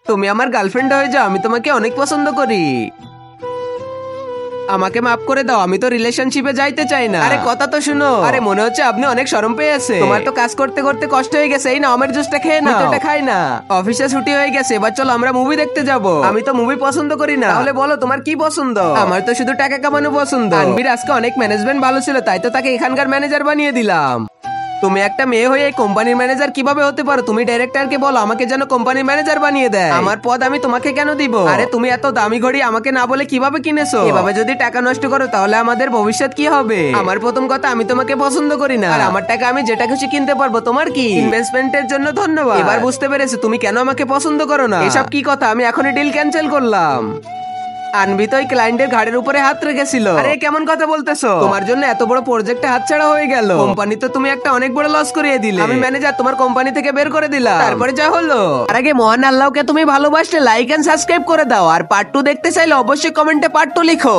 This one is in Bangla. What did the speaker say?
তুমি আমার গার্লফ্রেন্ড হয়ে যাও, আমি তোমাকে অনেক পছন্দ করি। আমাকে মাফ করে দাও, আমি তো রিলেশনশিপে যাইতে চাই না। আরে কথা তো শুনো। আরে মনে হচ্ছে আপনি অনেক শরম পেয়েছে। তোমার তো কাজ করতে করতে কষ্ট হয়ে গেছে, এই না আমের জুসটা খেয়ে নাও। এটা খাই না, অফিসে ছুটি হয়ে গেছে, এবার চলো আমরা মুভি দেখতে যাব। আমি তো মুভি পছন্দ করি না। তাহলে বলো তোমার কি পছন্দ? আমার তো শুধু টাকা কামানো পছন্দ। আনবির আজকে অনেক ম্যানেজমেন্ট ভালো ছিল, তাই তো তাকে এখানকার ম্যানেজার বানিয়ে দিলাম। তুমি একটা মেয়ে হয়ে এই কোম্পানির ম্যানেজার কিভাবে হতে পারো? তুমি ডাইরেক্টরকে বলো আমাকে যেন কোম্পানির ম্যানেজার বানিয়ে দেয়। আমার পদ আমি তোমাকে কেন দিব? আরে তুমি এত দামি ঘড়ি আমাকে না বলে কিভাবে কিনেছো? এভাবে যদি টাকা নষ্ট করো তাহলে আমাদের ভবিষ্যৎ কি হবে? আমার প্রথম কথা, আমি তোমাকে পছন্দ করি না, আর আমার টাকা আমি যেটা খুশি কিনতে পারবো। তোমার কি? ইনভেস্টমেন্টের জন্য ধন্যবাদ। এবার বুঝতে পেরেছি তুমি কেন আমাকে পছন্দ করো না। এসব কি কথা? আমি এখনই ডিল ক্যান্সেল করলাম। আনবি তো ওই ক্লায়েন্টের ঘাড়ের উপরে হাত রেখেছিল। আরে কেমন কথা বলতেছো? তোমার জন্য এত বড় প্রজেক্টে হাতছাড়া হয়ে গেল। কোম্পানি তো তুমি একটা অনেক বড় লস করিয়ে দিলে। আমি ম্যানেজার তোমার কোম্পানি থেকে বের করে দিলাম। তারপরে যা হলো। আর আগে মহান আল্লাহকে তুমি ভালোবাসলে লাইক এন্ড সাবস্ক্রাইব করে দাও। আর পার্ট 2 দেখতে চাইলে অবশ্যই কমেন্টে পার্ট 2 লিখো।